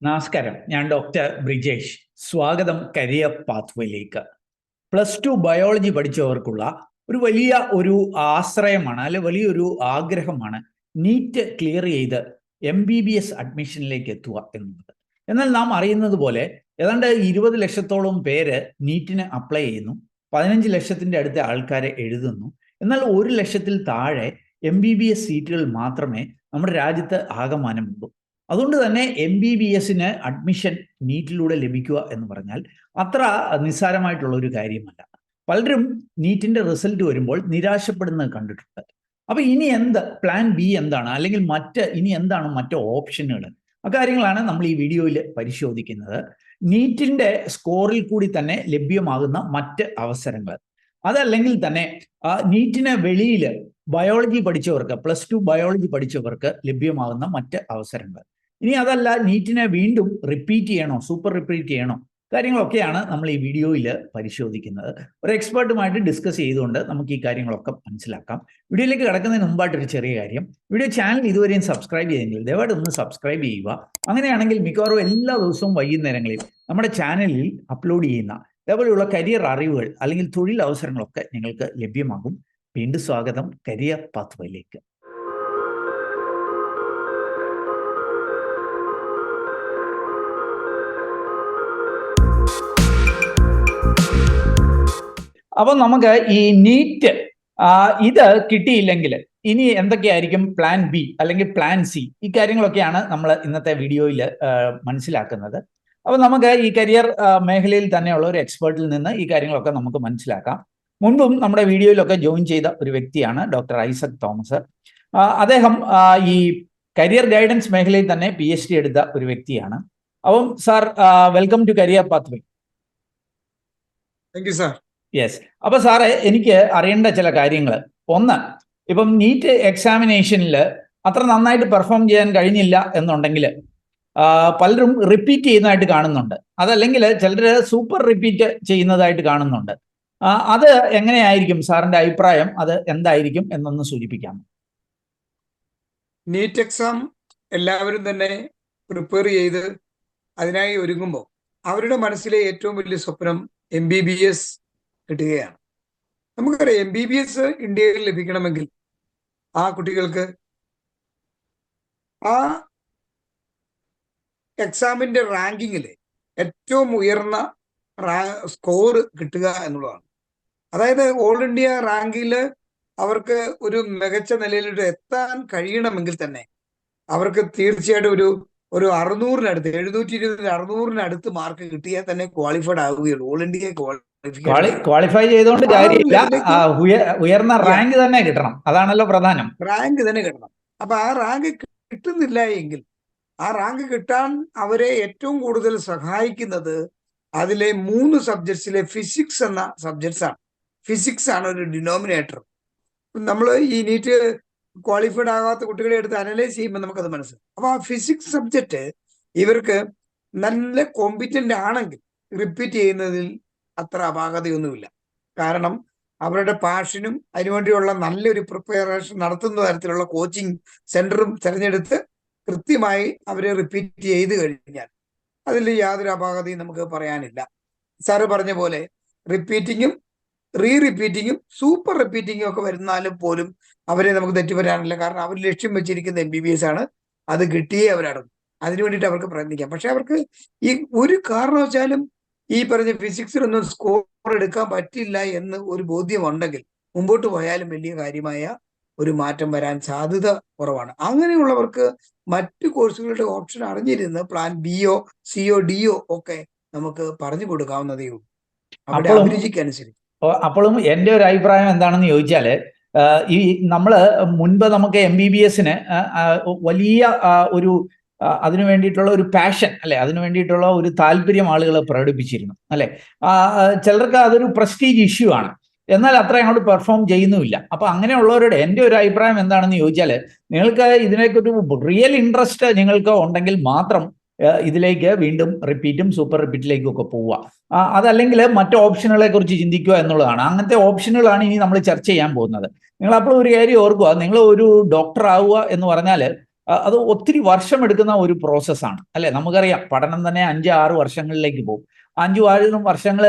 നമസ്കാരം, ഞാൻ ഡോക്ടർ ബ്രിജേഷ്. സ്വാഗതം കരിയർ പാത്വേയിലേക്ക്. +2 ബയോളജി പഠിച്ചവർക്കുള്ള ഒരു ആശ്രയമാണ്, അല്ലെ വലിയൊരു ആഗ്രഹമാണ് നീറ്റ് ക്ലിയർ ചെയ്ത് MBBS അഡ്മിഷനിലേക്ക് എത്തുക എന്നുള്ളത്. എന്നാൽ നാം അറിയുന്നത് പോലെ ഏതാണ്ട് 20 ലക്ഷത്തോളം പേര് നീറ്റിന് അപ്ലൈ ചെയ്യുന്നു, 15 ലക്ഷത്തിൻ്റെ അടുത്ത ആൾക്കാരെ എഴുതുന്നു. എന്നാൽ 1 ലക്ഷത്തിൽ താഴെ MBBS സീറ്റുകൾ മാത്രമേ നമ്മുടെ രാജ്യത്ത് ആകമാനമുള്ളൂ. അതുകൊണ്ട് തന്നെ MBBSന് അഡ്മിഷൻ നീറ്റിലൂടെ ലഭിക്കുക എന്ന് പറഞ്ഞാൽ അത്ര നിസ്സാരമായിട്ടുള്ള ഒരു കാര്യമല്ല. പലരും നീറ്റിന്റെ റിസൾട്ട് വരുമ്പോൾ നിരാശപ്പെടുന്നത് കണ്ടിട്ടുണ്ട്. അപ്പൊ ഇനി പ്ലാൻ ബി എന്താണ്, അല്ലെങ്കിൽ ഇനി എന്താണ് മറ്റ് ഓപ്ഷനുകൾ? അക്കാര്യങ്ങളാണ് നമ്മൾ ഈ വീഡിയോയിൽ പരിശോധിക്കുന്നത്. നീറ്റിന്റെ സ്കോറിൽ കൂടി തന്നെ ലഭ്യമാകുന്ന മറ്റ് അവസരങ്ങൾ, അതല്ലെങ്കിൽ തന്നെ നീറ്റിന് വെളിയിൽ ബയോളജി പഠിച്ചവർക്ക്, +2 ബയോളജി പഠിച്ചവർക്ക് ലഭ്യമാകുന്ന മറ്റ് അവസരങ്ങൾ. ഇനി അതല്ല, നീറ്റിനെ വീണ്ടും റിപ്പീറ്റ് ചെയ്യണോ, സൂപ്പർ റിപ്പീറ്റ് ചെയ്യണോ, കാര്യങ്ങളൊക്കെയാണ് നമ്മൾ ഈ വീഡിയോയിൽ പരിശോധിക്കുന്നത്. ഒരു എക്സ്പേർട്ടുമായിട്ട് ഡിസ്കസ് ചെയ്തുകൊണ്ട് നമുക്ക് ഈ കാര്യങ്ങളൊക്കെ മനസ്സിലാക്കാം. വീഡിയോയിലേക്ക് കിടക്കുന്നതിന് മുമ്പായിട്ടൊരു ചെറിയ കാര്യം, ചാനൽ ഇതുവരെയും സബ്സ്ക്രൈബ് ചെയ്തെങ്കിൽ ദയവായിട്ട് ഒന്ന് സബ്സ്ക്രൈബ് ചെയ്യുക. അങ്ങനെയാണെങ്കിൽ മിക്കവാറും എല്ലാ ദിവസവും വൈകുന്നേരങ്ങളിൽ നമ്മുടെ ചാനലിൽ അപ്ലോഡ് ചെയ്യുന്ന ഇതേപോലെയുള്ള കരിയർ അറിവുകൾ അല്ലെങ്കിൽ തൊഴിൽ അവസരങ്ങളൊക്കെ നിങ്ങൾക്ക് ലഭ്യമാകും. വീണ്ടും സ്വാഗതം കരിയർ പാത്വേയിലേക്ക്. അപ്പൊ നമുക്ക് ഈ നീറ്റ് ഇത് കിട്ടിയില്ലെങ്കിൽ ഇനി എന്തൊക്കെയായിരിക്കും പ്ലാൻ ബി അല്ലെങ്കിൽ പ്ലാൻ സി, ഈ കാര്യങ്ങളൊക്കെയാണ് നമ്മൾ ഇന്നത്തെ വീഡിയോയിൽ മനസ്സിലാക്കുന്നത്. അപ്പൊ നമുക്ക് ഈ കരിയർ മേഖലയിൽ തന്നെയുള്ള ഒരു എക്സ്പേർട്ടിൽ നിന്ന് ഈ കാര്യങ്ങളൊക്കെ നമുക്ക് മനസ്സിലാക്കാം. മുൻപും നമ്മുടെ വീഡിയോയിലൊക്കെ ജോയിൻ ചെയ്ത ഒരു വ്യക്തിയാണ് ഡോക്ടർ ഐസക് തോമസ്. അദ്ദേഹം ഈ കരിയർ ഗൈഡൻസ് മേഖലയിൽ തന്നെ PhD എടുത്ത ഒരു വ്യക്തിയാണ്. അപ്പം sir, welcome to career pathway. Thank you sir. Yes. അപ്പൊ സാറേ, എനിക്ക് അറിയേണ്ട ചില കാര്യങ്ങൾ. ഒന്ന്, ഇപ്പം നീറ്റ് എക്സാമിനേഷനിൽ അത്ര നന്നായിട്ട് പെർഫോം ചെയ്യാൻ കഴിഞ്ഞില്ല എന്നുണ്ടെങ്കിൽ പലരും റിപ്പീറ്റ് ചെയ്യുന്നതായിട്ട് കാണുന്നുണ്ട്, അതല്ലെങ്കിൽ ചിലർ സൂപ്പർ റിപ്പീറ്റ് ചെയ്യുന്നതായിട്ട് കാണുന്നുണ്ട്. അത് എങ്ങനെയായിരിക്കും സാറിന്റെ അഭിപ്രായം? അത് എന്തായിരിക്കും എന്നൊന്ന് സൂചിപ്പിക്കാം. നീറ്റ് എക്സാം എല്ലാവരും തന്നെ പ്രിപ്പയർ ചെയ്ത് അതിനായി ഒരുങ്ങുമ്പോൾ അവരുടെ മനസ്സിലെ ഏറ്റവും വലിയ സ്വപ്നം MBBS കിട്ടുകയാണ്. നമുക്കറിയാം, MBBS ഇന്ത്യയിൽ ലഭിക്കണമെങ്കിൽ ആ കുട്ടികൾക്ക് ആ എക്സാമിന്റെ റാങ്കിങ്ങിൽ ഏറ്റവും ഉയർന്ന സ്കോർ കിട്ടുക എന്നുള്ളതാണ്. അതായത് ഓൾ ഇന്ത്യ റാങ്കിൽ അവർക്ക് ഒരു മികച്ച നിലയിലോട്ട് എത്താൻ കഴിയണമെങ്കിൽ തന്നെ അവർക്ക് തീർച്ചയായിട്ടും ഒരു 600-നടുത്ത് 720 600-നടുത്ത് മാർക്ക് കിട്ടിയാൽ തന്നെ ക്വാളിഫൈഡ് ആവുകയുള്ളൂ. ഓൾ ഇന്ത്യ ക്വാളിഫൈ ചെയ്തുകൊണ്ട് കാര്യമില്ല, ഉയർന്ന റാങ്ക് തന്നെ കിട്ടണം. അതാണല്ലോ പ്രധാനം. റാങ്ക് തന്നെ കിട്ടണം. അപ്പൊ ആ റാങ്ക് കിട്ടുന്നില്ല എങ്കിൽ ആ റാങ്ക് കിട്ടാൻ അവരെ ഏറ്റവും കൂടുതൽ സഹായിക്കുന്നത് അതിലെ 3 സബ്ജക്ട്സിലെ ഫിസിക്സ് എന്ന സബ്ജക്ട്സ് ആണ്. ഫിസിക്സ് ആണ് ഒരു ഡിനോമിനേറ്റർ. നമ്മൾ ഈ നീറ്റ് ക്വാളിഫൈഡ് ആകാത്ത കുട്ടികളെ എടുത്ത് അനലൈസ് ചെയ്യുമ്പോൾ നമുക്കത് മനസ്സിലാവും. അപ്പൊ ആ ഫിസിക്സ് സബ്ജക്റ്റ് ഇവർക്ക് നല്ല കോമ്പിറ്റന്റ് ആണെങ്കിൽ റിപ്പീറ്റ് ചെയ്യുന്നതിൽ അത്ര അപാകതയൊന്നുമില്ല. കാരണം അവരുടെ പാഷനും അതിനുവേണ്ടിയുള്ള നല്ലൊരു പ്രിപ്പറേഷൻ നടത്തുന്ന തരത്തിലുള്ള കോച്ചിങ് സെന്ററും തിരഞ്ഞെടുത്ത് കൃത്യമായി അവരെ റിപ്പീറ്റ് ചെയ്ത് കഴിഞ്ഞാൽ അതിൽ യാതൊരു അപാകതയും നമുക്ക് പറയാനില്ല. സാറ് പറഞ്ഞ പോലെ റിപ്പീറ്റിങ്ങും റിപ്പീറ്റിങ്ങും സൂപ്പർ റിപ്പീറ്റിങ്ങും ഒക്കെ വരുന്നാലും പോലും അവരെ നമുക്ക് തെറ്റുപറ്റാനില്ല. കാരണം അവർ ലക്ഷ്യം വെച്ചിരിക്കുന്ന MBBS ആണ്. അത് കിട്ടിയേ അവരടങ്ങും. അതിനു വേണ്ടിയിട്ട് അവർക്ക് പ്രയത്നിക്കാം. പക്ഷെ അവർക്ക് ഈ ഒരു കാരണവശാലും ഈ പറഞ്ഞ ഫിസിക്സിലൊന്നും സ്കോർ എടുക്കാൻ പറ്റില്ല എന്ന് ഒരു ബോധ്യമുണ്ടെങ്കിൽ മുമ്പോട്ട് പോയാലും വലിയ കാര്യമായ ഒരു മാറ്റം വരാൻ സാധ്യത കുറവാണ്. അങ്ങനെയുള്ളവർക്ക് മറ്റു കോഴ്സുകളുടെ ഓപ്ഷൻ അറിഞ്ഞിരുന്ന് പ്ലാൻ ബിയോ സിയോ ഡിയോ ഒക്കെ നമുക്ക് പറഞ്ഞു കൊടുക്കാവുന്നതേ ഉള്ളൂ, അവരുടെ അഭിരുചിക്കനുസരിച്ച്. അപ്പോഴും എൻ്റെ ഒരു അഭിപ്രായം എന്താണെന്ന് ചോദിച്ചാല്, ഈ മുൻപ് നമുക്ക് MBBSന് വലിയ അതിനു വേണ്ടിയിട്ടുള്ള ഒരു പാഷൻ, അല്ലെ, അതിനു വേണ്ടിയിട്ടുള്ള ഒരു താല്പര്യം ആളുകൾ പ്രകടിപ്പിച്ചിരുന്നു, അല്ലെ. ചിലർക്ക് അതൊരു പ്രസ്റ്റീജ് ഇഷ്യൂ ആണ്, എന്നാൽ അത്ര അങ്ങോട്ട് പെർഫോം ചെയ്യുന്നുമില്ല. അപ്പൊ അങ്ങനെയുള്ളവരുടെ എൻ്റെ ഒരു അഭിപ്രായം എന്താണെന്ന് ചോദിച്ചാൽ, നിങ്ങൾക്ക് ഇതിലേക്കൊരു റിയൽ ഇൻട്രസ്റ്റ് നിങ്ങൾക്ക് ഉണ്ടെങ്കിൽ മാത്രം ഇതിലേക്ക് വീണ്ടും റിപ്പീറ്റും സൂപ്പർ റിപ്പീറ്റിലേക്കും ഒക്കെ പോവുക. അതല്ലെങ്കിൽ മറ്റു ഓപ്ഷനുകളെ കുറിച്ച് ചിന്തിക്കുക എന്നുള്ളതാണ്. അങ്ങനത്തെ ഓപ്ഷനുകളാണ് ഇനി നമ്മൾ ചർച്ച ചെയ്യാൻ പോകുന്നത്. നിങ്ങൾ അപ്പോൾ ഒരു കാര്യം ഓർക്കുക, നിങ്ങൾ ഒരു ഡോക്ടർ ആവുക എന്ന് പറഞ്ഞാൽ അത് ഒത്തിരി വർഷം എടുക്കുന്ന ഒരു പ്രോസസ്സാണ് അല്ലെ. നമുക്കറിയാം പഠനം തന്നെ 5-6 വർഷങ്ങളിലേക്ക് പോകും. 5-6 വർഷങ്ങൾ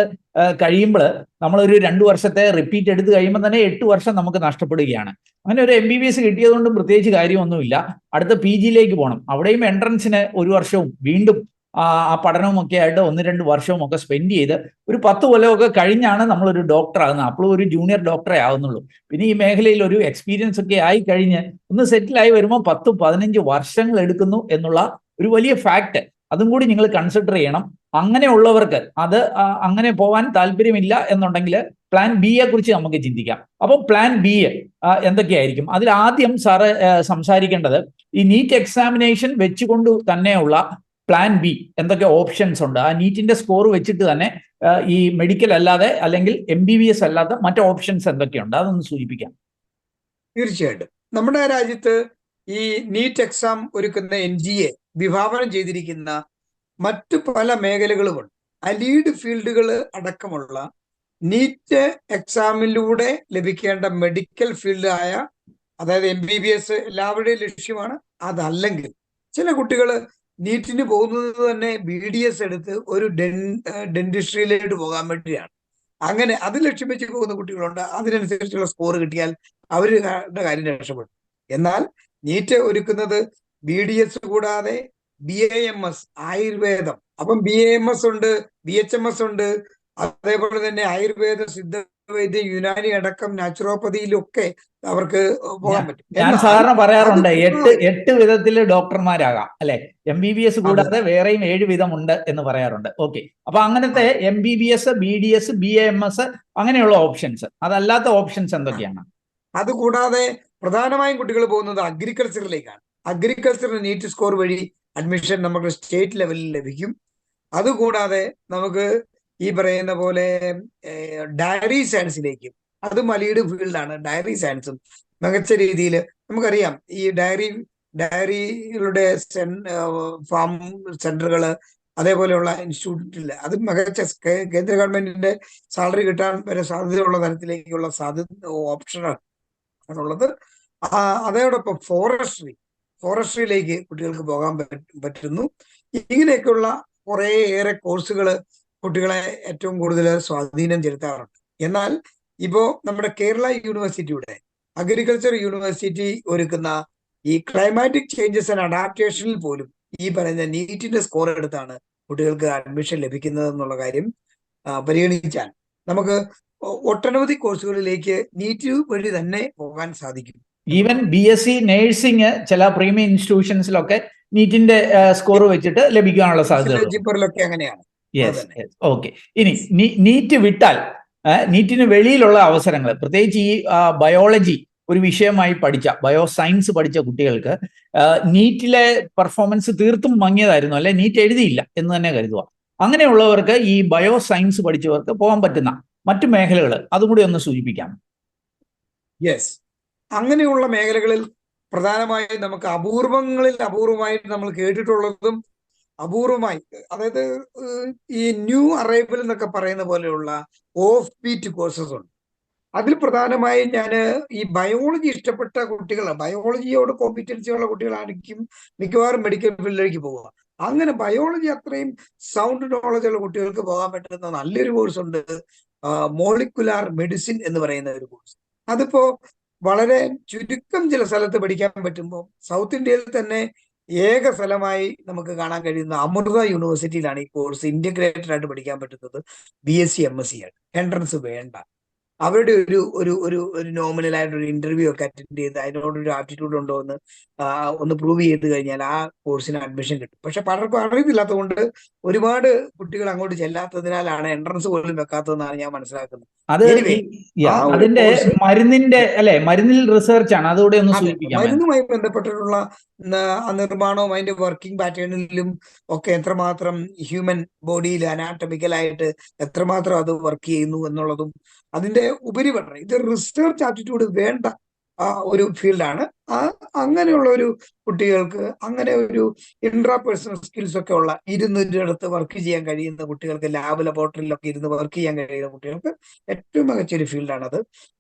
കഴിയുമ്പോൾ നമ്മളൊരു 2 വർഷത്തെ റിപ്പീറ്റ് എടുത്ത് കഴിയുമ്പോൾ തന്നെ 8 വർഷം നമുക്ക് നഷ്ടപ്പെടുകയാണ്. അങ്ങനെ ഒരു MBBS കിട്ടിയതുകൊണ്ടും പ്രത്യേകിച്ച് കാര്യമൊന്നുമില്ല. അടുത്ത PGയിലേക്ക് പോകണം. അവിടെയും എൻട്രൻസിന് 1 വർഷവും വീണ്ടും ആ പഠനവും ഒക്കെ ആയിട്ട് 1-2 വർഷവും ഒക്കെ സ്പെൻഡ് ചെയ്ത് ഒരു 10 കൊല്ലമൊക്കെ കഴിഞ്ഞാണ് നമ്മളൊരു ഡോക്ടർ ആകുന്നത്. അപ്പോഴും ഒരു ജൂനിയർ ഡോക്ടറെ ആകുന്നുള്ളൂ. പിന്നെ ഈ മേഖലയിൽ ഒരു എക്സ്പീരിയൻസ് ഒക്കെ ആയി കഴിഞ്ഞ് ഒന്ന് സെറ്റിലായി വരുമ്പോൾ 10-15 വർഷങ്ങൾ എടുക്കുന്നു എന്നുള്ള ഒരു വലിയ ഫാക്ട് അതും കൂടി നിങ്ങൾ കൺസിഡർ ചെയ്യണം. അങ്ങനെയുള്ളവർക്ക് അത് അങ്ങനെ പോകാൻ താല്പര്യമില്ല എന്നുണ്ടെങ്കിൽ പ്ലാൻ ബിയെ കുറിച്ച് നമുക്ക് ചിന്തിക്കാം. അപ്പോൾ പ്ലാൻ ബി എന്തൊക്കെയായിരിക്കും? അതിൽ ആദ്യം സാറ് സംസാരിക്കേണ്ടത് ഈ നീറ്റ് എക്സാമിനേഷൻ വെച്ചുകൊണ്ട് തന്നെയുള്ള പ്ലാൻ ബി എന്തൊക്കെ ഓപ്ഷൻസ് ഉണ്ട്, ആ നീറ്റിന്റെ സ്കോർ വെച്ചിട്ട് തന്നെ ഈ മെഡിക്കൽ അല്ലാതെ അല്ലെങ്കിൽ MBBS അല്ലാത്ത മറ്റു ഓപ്ഷൻസ് എന്തൊക്കെയുണ്ട്, അതൊന്ന് സൂചിപ്പിക്കാം. തീർച്ചയായിട്ടും നമ്മുടെ രാജ്യത്ത് ഈ നീറ്റ് എക്സാം ഒരുക്കുന്ന NGA വിഭാവനം ചെയ്തിരിക്കുന്ന മറ്റു പല മേഖലകളുമുണ്ട്. അലീഡ് ഫീൽഡുകൾ അടക്കമുള്ള നീറ്റ് എക്സാമിലൂടെ ലഭിക്കേണ്ട മെഡിക്കൽ ഫീൽഡായ, അതായത് MBBS എല്ലാവരുടെയും ലക്ഷ്യമാണ്. അതല്ലെങ്കിൽ ചില കുട്ടികൾ നീറ്റിന് പോകുന്നത് തന്നെ BDS എടുത്ത് ഒരു ഡെന്റിസ്ട്രിയിലേക്ക് പോകാൻ വേണ്ടിയാണ്. അങ്ങനെ അത് ലക്ഷ്യം വെച്ച് പോകുന്ന കുട്ടികളുണ്ട്. അതിനനുസരിച്ചുള്ള സ്കോർ കിട്ടിയാൽ അവരുടെ കാര്യം രക്ഷപ്പെടും. എന്നാൽ നീറ്റ് ഒരുക്കുന്നത് BDS കൂടാതെ BAMS ആയുർവേദം, അപ്പം BAMS ഉണ്ട്, BHMS ഉണ്ട്, അതേപോലെ തന്നെ ആയുർവേദ, സിദ്ധവൈദ്യം, യുനാനി അടക്കം നാച്ചുറോപ്പതിയിലൊക്കെ അവർക്ക് പോകാൻ പറ്റും. ഞാൻ സാധാരണ പറയാറുണ്ട് 8 വിധത്തിൽ ഡോക്ടർമാരാകാം അല്ലെ. MBBS കൂടാതെ വേറെയും 7 വിധമുണ്ട് എന്ന് പറയാറുണ്ട്. ഓക്കെ, അപ്പൊ അങ്ങനത്തെ MBBS, BDS, BAMS അങ്ങനെയുള്ള ഓപ്ഷൻസ്, അതല്ലാത്ത ഓപ്ഷൻസ് എന്തൊക്കെയാണ്? അതുകൂടാതെ പ്രധാനമായും കുട്ടികൾ പോകുന്നത് അഗ്രികൾച്ചറിലേക്കാണ്. അഗ്രികൾച്ചറിന് നീറ്റ് സ്കോർ വഴി അഡ്മിഷൻ നമുക്ക് സ്റ്റേറ്റ് ലെവലിൽ ലഭിക്കും. അതുകൂടാതെ നമുക്ക് ഈ പറയുന്ന പോലെ ഡയറി സയൻസിലേക്കും, അതും അലീഡ് ഫീൽഡാണ്. ഡയറി സയൻസും മികച്ച രീതിയിൽ നമുക്കറിയാം. ഈ ഡയറികളുടെ ഫാം സെന്ററുകൾ, അതേപോലെയുള്ള ഇൻസ്റ്റിറ്റ്യൂട്ടിൽ അത് മികച്ച കേന്ദ്ര ഗവൺമെന്റിന്റെ സാലറി കിട്ടാൻ വരെ സാധ്യതയുള്ള തരത്തിലേക്കുള്ള ഓപ്ഷനാണ് ആണുള്ളത്. അതോടൊപ്പം ഫോറസ്ട്രിയിലേക്ക് കുട്ടികൾക്ക് പോകാൻ പറ്റുന്നു. ഇങ്ങനെയൊക്കെയുള്ള കുറേയേറെ കോഴ്സുകൾ കുട്ടികളെ ഏറ്റവും കൂടുതൽ സ്വാധീനം ചെലുത്താറുണ്ട്. എന്നാൽ ഇപ്പോ നമ്മുടെ കേരള യൂണിവേഴ്സിറ്റിയുടെ അഗ്രികൾച്ചർ യൂണിവേഴ്സിറ്റി ഒരുക്കുന്ന ഈ ക്ലൈമാറ്റിക് ചേഞ്ചസ് ആൻഡ് അഡാപ്റ്റേഷനിൽ പോലും ഈ പറയുന്ന നീറ്റിന്റെ സ്കോർ എടുത്താണ് കുട്ടികൾക്ക് അഡ്മിഷൻ ലഭിക്കുന്നത് എന്നുള്ള കാര്യം പരിഗണിച്ചാൽ നമുക്ക് ഒട്ടനവധി കോഴ്സുകളിലേക്ക് നീറ്റ് വഴി തന്നെ പോകാൻ സാധിക്കും. ഈവൻ BSc നഴ്സിംഗ് ചില പ്രീമിയം ഇൻസ്റ്റിറ്റ്യൂഷൻസിലൊക്കെ നീറ്റിന്റെ സ്കോർ വെച്ചിട്ട് ലഭിക്കാനുള്ള സാധ്യത അങ്ങനെയാണ്. ഓക്കെ, ഇനി നീറ്റ് വിട്ടാൽ നീറ്റിന് വെളിയിലുള്ള അവസരങ്ങൾ, പ്രത്യേകിച്ച് ഈ ബയോളജി ഒരു വിഷയമായി പഠിച്ച, ബയോസയൻസ് പഠിച്ച കുട്ടികൾക്ക് നീറ്റിലെ പെർഫോമൻസ് തീർത്തും മങ്ങിയതായിരുന്നു, അല്ലെ നീറ്റ് എഴുതിയില്ല എന്ന് തന്നെ കരുതുക. അങ്ങനെയുള്ളവർക്ക് ഈ ബയോസയൻസ് പഠിച്ചവർക്ക് പോകാൻ പറ്റുന്ന മറ്റു മേഖലകൾ അതും കൂടി ഒന്ന് സൂചിപ്പിക്കാം. യെസ്, അങ്ങനെയുള്ള മേഖലകളിൽ പ്രധാനമായും നമുക്ക് അപൂർവമായിട്ട് നമ്മൾ കേട്ടിട്ടുള്ളതും അപൂർവമായി, അതായത് ഈ ന്യൂ അറൈവൽ എന്നൊക്കെ പറയുന്ന പോലെയുള്ള ഓഫ് ബീറ്റ് കോഴ്സസ് ഉണ്ട്. അതിൽ പ്രധാനമായും ഞാൻ ഈ ബയോളജി ഇഷ്ടപ്പെട്ട കുട്ടികൾ, ബയോളജിയോട് കോമ്പിറ്റൻസി ഉള്ള കുട്ടികളായിരിക്കും മിക്കവാറും മെഡിക്കൽ ഫീൽഡിലേക്ക് പോവുക. അങ്ങനെ ബയോളജി അത്രയും സൗണ്ട് നോളജ് ഉള്ള കുട്ടികൾക്ക് പോകാൻ പറ്റുന്ന നല്ലൊരു കോഴ്സ് ഉണ്ട്, മോളിക്കുലാർ മെഡിസിൻ എന്ന് പറയുന്ന ഒരു കോഴ്സ്. അതിപ്പോ വളരെ ചുരുക്കം ചില സ്ഥലത്ത് പഠിക്കാൻ പറ്റുമ്പോൾ സൗത്ത് ഇന്ത്യയിൽ തന്നെ ഏക സ്ഥലമായി നമുക്ക് കാണാൻ കഴിയുന്ന അമൃത യൂണിവേഴ്സിറ്റിയിലാണ് ഈ കോഴ്സ് ഇന്റഗ്രേറ്റഡ് ആയിട്ട് പഠിക്കാൻ പറ്റുന്നത്. BSc MSc ആണ്, എൻട്രൻസ് വേണ്ട. അവരുടെ ഒരു നോമിനൽ ആയിട്ടൊരു ഇന്റർവ്യൂ ഒക്കെ അറ്റൻഡ് ചെയ്ത് അതിനോടൊരു ആപ്റ്റിറ്റ്യൂഡ് ഉണ്ടോ എന്ന് ഒന്ന് പ്രൂവ് ചെയ്ത് കഴിഞ്ഞാൽ ആ കോഴ്സിന് അഡ്മിഷൻ കിട്ടും. പക്ഷെ പലർക്കും അറിയത്തില്ലാത്തതുകൊണ്ട് ഒരുപാട് കുട്ടികൾ അങ്ങോട്ട് ചെല്ലാത്തതിനാലാണ് എൻട്രൻസ് പോലും വെക്കാത്തതെന്നാണ് ഞാൻ മനസ്സിലാക്കുന്നത്. അതിന്റെ മരുന്നിൽ റിസർച്ച് ആണ്, അതുകൂടെ ഒന്ന് സൂചിപ്പിക്കാം. മരുന്നുമായി ബന്ധപ്പെട്ടിട്ടുള്ള നിർമ്മാണവും അതിന്റെ വർക്കിംഗ് പാറ്റേണിലും ഒക്കെ എത്രമാത്രം ഹ്യൂമൻ ബോഡിയിൽ അനാട്ടമിക്കലായിട്ട് എത്രമാത്രം അത് വർക്ക് ചെയ്യുന്നു എന്നുള്ളതും അതിന്റെ ഉപരിപഠനം, ഇത് റിസർച്ച് ആപ്റ്റിറ്റ്യൂഡ് വേണ്ട ഒരു ഫീൽഡാണ്. അങ്ങനെയുള്ള ഒരു കുട്ടികൾക്ക്, അങ്ങനെ ഒരു ഇൻട്രാപേഴ്സണൽ സ്കിൽസ് ഒക്കെ ഉള്ള ഇരുന്നിടത്ത് വർക്ക് ചെയ്യാൻ കഴിയുന്ന കുട്ടികൾക്ക്, ലാബ് ലബോറട്ടറിയിലൊക്കെ ഇരുന്ന് വർക്ക് ചെയ്യാൻ കഴിയുന്ന കുട്ടികൾക്ക് ഏറ്റവും മികച്ച ഒരു ഫീൽഡാണത്.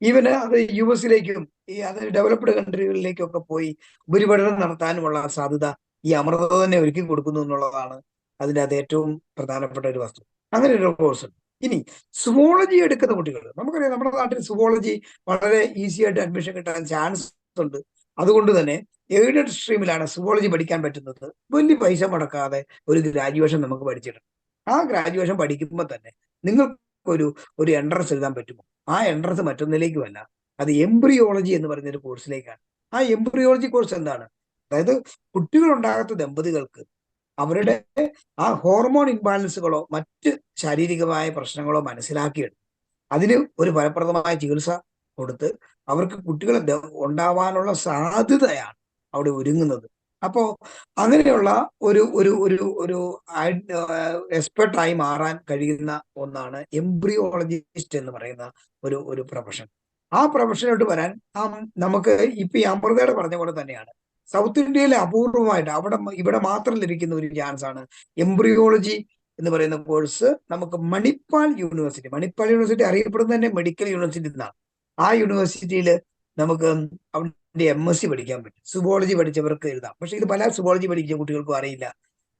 ഈവന് അത് US-ലേക്കും അത് ഡെവലപ്ഡ് കൺട്രികളിലേക്കും ഒക്കെ പോയി ഉപരിപഠനം നടത്താനുമുള്ള സാധ്യത ഈ അമൃത തന്നെ ഒരുക്കി കൊടുക്കുന്നു എന്നുള്ളതാണ് അതിൻ്റെ അത് ഏറ്റവും പ്രധാനപ്പെട്ട ഒരു വസ്തു. അങ്ങനെ ഒരു കോഴ്സ് ഉണ്ട്. ഇനി സുവോളജി എടുക്കുന്ന കുട്ടികൾ, നമുക്കറിയാം നമ്മുടെ നാട്ടിൽ സുവോളജി വളരെ ഈസി ആയിട്ട് അഡ്മിഷൻ കിട്ടാൻ ചാൻസ് ഉണ്ട്. അതുകൊണ്ട് തന്നെ എയ്ഡഡ് സ്ട്രീമിലാണ് സുവോളജി പഠിക്കാൻ പറ്റുന്നത്. വലിയ പൈസ മുടക്കാതെ ഒരു ഗ്രാജുവേഷൻ നമുക്ക് പഠിച്ചിട്ടുണ്ട്. ആ ഗ്രാജുവേഷൻ പഠിക്കുമ്പോൾ തന്നെ നിങ്ങൾക്കൊരു ഒരു എൻട്രൻസ് എഴുതാൻ പറ്റുമോ? ആ എൻട്രൻസ് മറ്റൊന്നിലേക്കുമല്ല, അത് എംബ്രിയോളജി എന്ന് പറയുന്ന ഒരു കോഴ്സിലേക്കാണ്. ആ എംബ്രിയോളജി കോഴ്സ് എന്താണ്? അതായത് കുട്ടികളുണ്ടാകാത്ത ദമ്പതികൾക്ക് അവരുടെ ആ ഹോർമോൺ ഇംബാലൻസുകളോ മറ്റ് ശാരീരികമായ പ്രശ്നങ്ങളോ മനസ്സിലാക്കിയെടുത്ത് അതിന് ഒരു ഫലപ്രദമായ ചികിത്സ കൊടുത്ത് അവർക്ക് കുട്ടികളെ ഉണ്ടാവാനുള്ള സാധ്യതയാണ് അവിടെ ഒരുങ്ങുന്നത്. അപ്പോൾ അങ്ങനെയുള്ള ഒരു ഒരു ഒരു ഒരു എക്സ്പെർട്ടായി മാറാൻ കഴിയുന്ന ഒന്നാണ് എംബ്രിയോളജിസ്റ്റ് എന്ന് പറയുന്ന ഒരു പ്രൊഫഷൻ. ആ പ്രൊഫഷനോട്ട് വരാൻ നമുക്ക് ഇപ്പൊ ഈ അമൃതയുടെ പറഞ്ഞ പോലെ തന്നെയാണ് സൗത്ത് ഇന്ത്യയിലെ അപൂർവമായിട്ട് ഇവിടെ മാത്രം ലഭിക്കുന്ന ഒരു ചാൻസ് ആണ് എംബ്രിയോളജി എന്ന് പറയുന്ന കോഴ്സ്. നമുക്ക് മണിപ്പാൽ യൂണിവേഴ്സിറ്റി അറിയപ്പെടുന്നത് തന്നെ മെഡിക്കൽ യൂണിവേഴ്സിറ്റി എന്നാണ്. ആ യൂണിവേഴ്സിറ്റിയിൽ നമുക്ക് അവിടെ MSc പഠിക്കാൻ പറ്റും. സുവോളജി പഠിച്ചവർക്ക് എഴുതാം. പക്ഷെ ഇത് പല സുവോളജി പഠിച്ച കുട്ടികൾക്കും അറിയില്ല.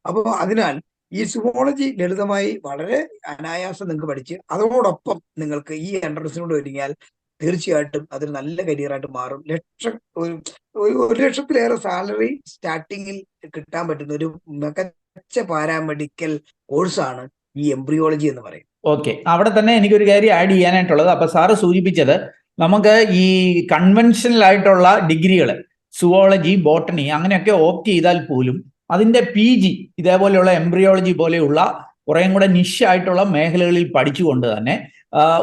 അപ്പോൾ അതിനാൽ ഈ സുവോളജി ലളിതമായി വളരെ അനായാസം നിങ്ങൾക്ക് പഠിച്ച് അതോടൊപ്പം നിങ്ങൾക്ക് ഈ എൻട്രൻസിനോട് ഒരുങ്ങിയാൽ തീർച്ചയായിട്ടും അതൊരു നല്ല കരിയറായിട്ട് മാറും. ഒരു ലക്ഷത്തിലേറെ സാലറി സ്റ്റാർട്ടിങ്ങിൽ കിട്ടാൻ പറ്റുന്ന ഒരു മികച്ച പാരാമെഡിക്കൽ കോഴ്സാണ് ഈ എംബ്രിയോളജി എന്ന് പറയും. ഓക്കെ, അവിടെ തന്നെ എനിക്കൊരു കാര്യം ആഡ് ചെയ്യാനായിട്ടുള്ളത്, അപ്പൊ സാറ് സൂചിപ്പിച്ചത് നമുക്ക് ഈ കൺവെൻഷനൽ ആയിട്ടുള്ള ഡിഗ്രികൾ സുവോളജി, ബോട്ടണി അങ്ങനെയൊക്കെ ഓപ്റ്റ് ചെയ്താൽ പോലും അതിന്റെ PG ഇതേപോലെയുള്ള എംബ്രിയോളജി പോലെയുള്ള കുറേയും കൂടെ നിഷ് ആയിട്ടുള്ള മേഖലകളിൽ പഠിച്ചുകൊണ്ട് തന്നെ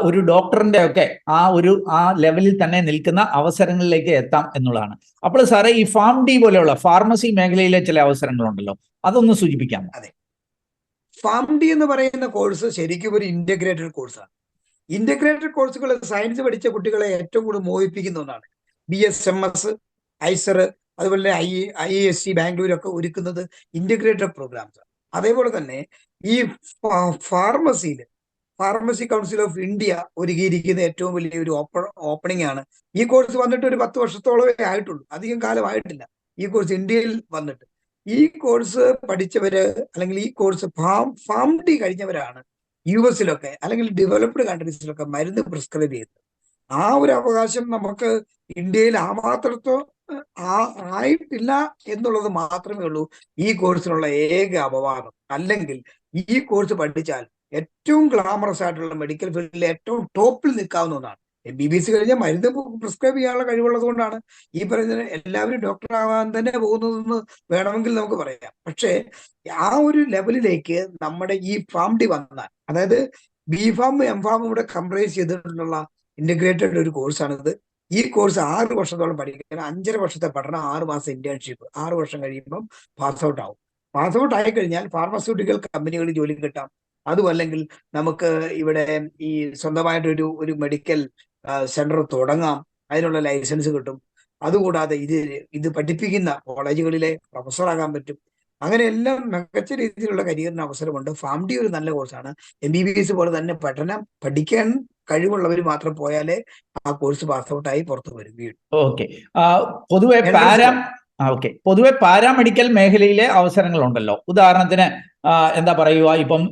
ഒരു ഡോക്ടറിന്റെ ഒക്കെ ആ ലെവലിൽ തന്നെ നിൽക്കുന്ന അവസരങ്ങളിലേക്ക് എത്താം എന്നുള്ളതാണ്. അപ്പോൾ സാറേ, ഈ FARM-D പോലെയുള്ള ഫാർമസി മേഖലയിലെ ചില അവസരങ്ങളുണ്ടല്ലോ, അതൊന്ന് സൂചിപ്പിക്കാം. അതെ, FARM-D എന്ന് പറയുന്ന കോഴ്സ് ശരിക്കും ഒരു ഇന്റഗ്രേറ്റഡ് കോഴ്സാണ്. ഇന്റഗ്രേറ്റഡ് കോഴ്സുകൾ സയൻസ് പഠിച്ച കുട്ടികളെ ഏറ്റവും കൂടുതൽ മോഹിപ്പിക്കുന്ന ഒന്നാണ്. BSMS, ഐസർ, അതുപോലെ IISc ബാംഗ്ലൂരൊക്കെ ഒരുക്കുന്നത് ഇന്റഗ്രേറ്റഡ് പ്രോഗ്രാംസ്. അതേപോലെ തന്നെ ഈ ഫാർമസി കൗൺസിൽ ഓഫ് ഇന്ത്യ ഒരുക്കിയിരിക്കുന്ന ഏറ്റവും വലിയൊരു ഓപ്പണിംഗ് ആണ്. ഈ കോഴ്സ് വന്നിട്ട് ഒരു 10 വർഷത്തോളമേ ആയിട്ടുള്ളൂ, അധികം കാലമായിട്ടില്ല ഈ കോഴ്സ് ഇന്ത്യയിൽ വന്നിട്ട്. ഈ കോഴ്സ് പഠിച്ചവര് അല്ലെങ്കിൽ ഈ കോഴ്സ് FARM-D കഴിഞ്ഞവരാണ് US-ലൊക്കെ അല്ലെങ്കിൽ ഡെവലപ്ഡ് കൺട്രീസിലൊക്കെ മരുന്ന് പ്രിസ്ക്രൈബ് ചെയ്യുന്നത്. ആ ഒരു അവകാശം നമുക്ക് ഇന്ത്യയിൽ ആ മാത്രത്തോ ആയിട്ടില്ല എന്നുള്ളത് മാത്രമേ ഉള്ളൂ ഈ കോഴ്സിനുള്ള ഏക അപവാദം. അല്ലെങ്കിൽ ഈ കോഴ്സ് പഠിച്ചാൽ ഏറ്റവും ഗ്ലാമറസ് ആയിട്ടുള്ള മെഡിക്കൽ ഫീൽഡിൽ ഏറ്റവും ടോപ്പിൽ നിൽക്കാവുന്ന ഒന്നാണ്. MBBS കഴിഞ്ഞാൽ മരുന്ന് പ്രിസ്ക്രൈബ് ചെയ്യാനുള്ള കഴിവുള്ളത് കൊണ്ടാണ് ഈ പറയുന്ന എല്ലാവരും ഡോക്ടർ ആവാൻ തന്നെ പോകുന്നതെന്ന് വേണമെങ്കിൽ നമുക്ക് പറയാം. പക്ഷേ ആ ഒരു ലെവലിലേക്ക് നമ്മുടെ ഈ FARM-D വന്നാൽ, അതായത് BPharm M.Pharm കൂടെ കംപ്രൈസ് ചെയ്തിട്ടുള്ള ഇന്റഗ്രേറ്റഡ് ഒരു കോഴ്സാണിത്. ഈ കോഴ്സ് 6 വർഷത്തോളം പഠിക്കണം. 5.5 വർഷത്തെ പഠനം, 6 മാസം ഇന്റേൺഷിപ്പ്, 6 വർഷം കഴിയുമ്പം പാസ് ഔട്ട് ആവും. പാസ് ഔട്ട് ആയി കഴിഞ്ഞാൽ ഫാർമസ്യൂട്ടിക്കൽ കമ്പനികളിൽ ജോലി കിട്ടാം. അതുമല്ലെങ്കിൽ നമുക്ക് ഇവിടെ ഈ സ്വന്തമായിട്ട് ഒരു മെഡിക്കൽ സെന്റർ തുടങ്ങാം, അതിനുള്ള ലൈസൻസ് കിട്ടും. അതുകൂടാതെ ഇത് പഠിപ്പിക്കുന്ന കോളേജുകളിലെ പ്രൊഫസറാകാൻ പറ്റും. അങ്ങനെ എല്ലാം മികച്ച രീതിയിലുള്ള കരിയറിന് അവസരമുണ്ട്. FARM-D ഒരു നല്ല കോഴ്സാണ്. MBBS പോലെ തന്നെ പഠിക്കാൻ കഴിവുള്ളവർ മാത്രം പോയാലേ ആ കോഴ്സ് പാസ് ഔട്ടായി പുറത്തു വരും. ഓക്കെ, പൊതുവെ പാരാമെഡിക്കൽ മേഖലയിലെ അവസരങ്ങളുണ്ടല്ലോ. ഉദാഹരണത്തിന് എന്താ പറയുക, ഇപ്പം